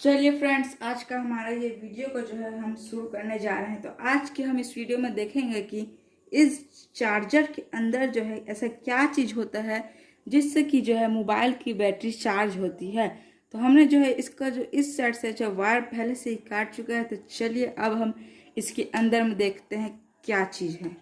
चलिए फ्रेंड्स, आज का हमारा ये वीडियो को जो है हम शुरू करने जा रहे हैं। तो आज के हम इस वीडियो में देखेंगे कि इस चार्जर के अंदर जो है ऐसा क्या चीज़ होता है जिससे कि जो है मोबाइल की बैटरी चार्ज होती है। तो हमने जो है इसका जो इस साइड से जो वायर पहले से ही काट चुका है। तो चलिए अब हम इसके अंदर में देखते हैं क्या चीज़ है।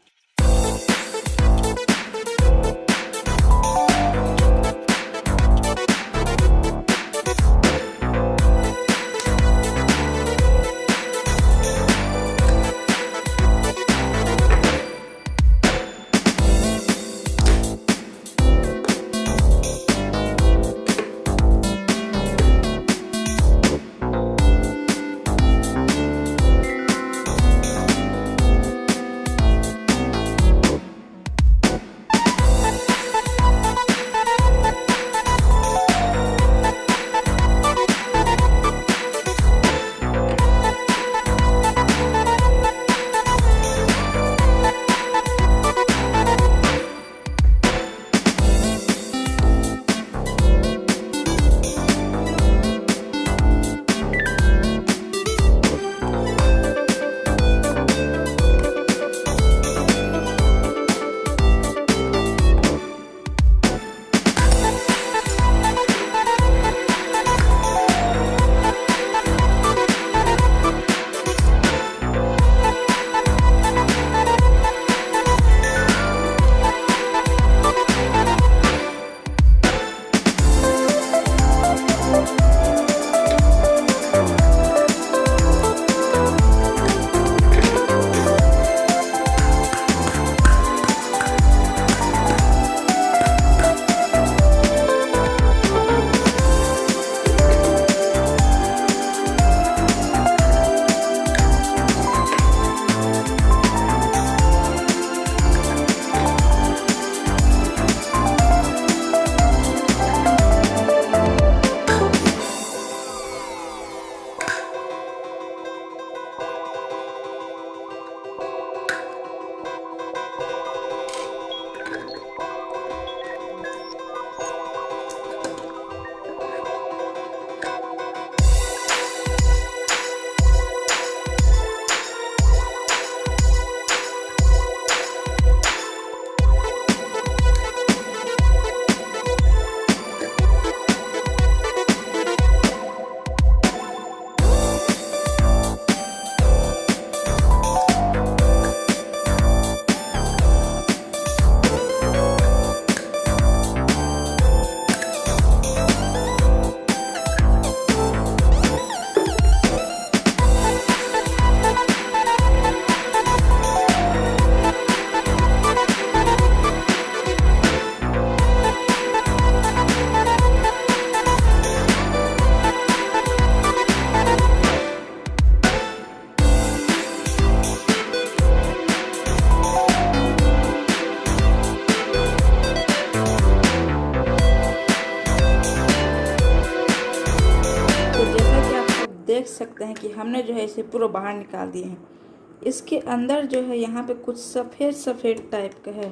देख सकते हैं कि हमने जो है इसे पूरा बाहर निकाल दिए हैं। इसके अंदर जो है यहाँ पे कुछ सफ़ेद सफ़ेद टाइप का है।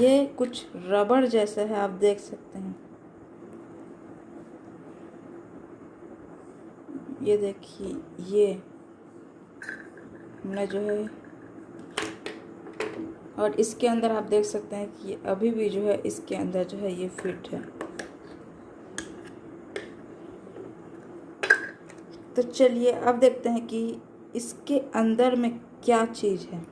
ये कुछ रबड़ जैसा है, आप देख सकते हैं। ये देखिए, ये हमने जो है, और इसके अंदर आप देख सकते हैं कि अभी भी जो है इसके अंदर जो है ये फिट है। तो चलिए अब देखते हैं कि इसके अंदर में क्या चीज़ है।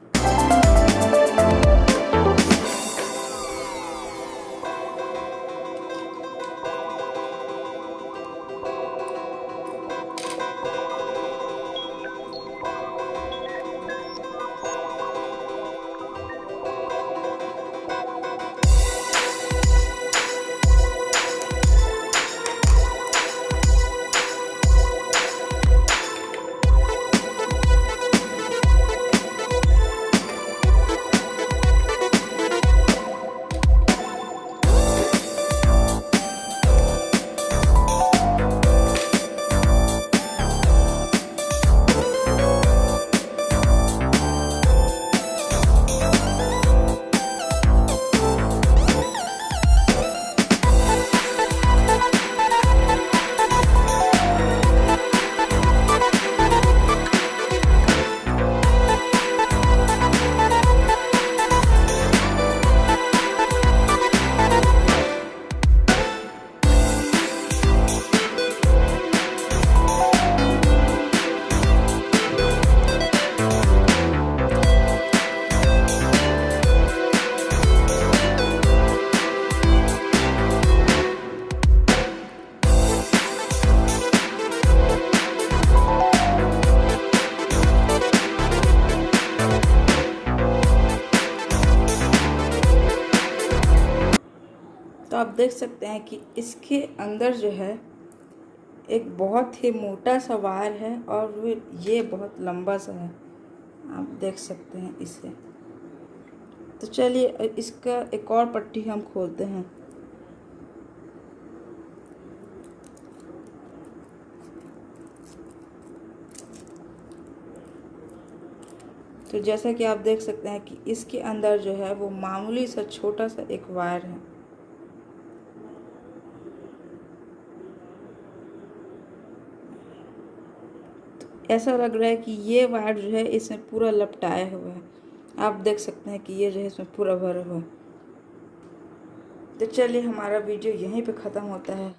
तो आप देख सकते हैं कि इसके अंदर जो है एक बहुत ही मोटा सा वायर है और ये बहुत लंबा सा है, आप देख सकते हैं इसे। तो चलिए इसका एक और पट्टी हम खोलते हैं। तो जैसा कि आप देख सकते हैं कि इसके अंदर जो है वो मामूली सा छोटा सा एक वायर है। तो ऐसा लग रहा है कि ये वायर जो है इसमें पूरा लपटाया हुआ है, आप देख सकते हैं कि ये जो है इसमें पूरा भरा हुआ है। तो चलिए हमारा वीडियो यहीं पे ख़त्म होता है।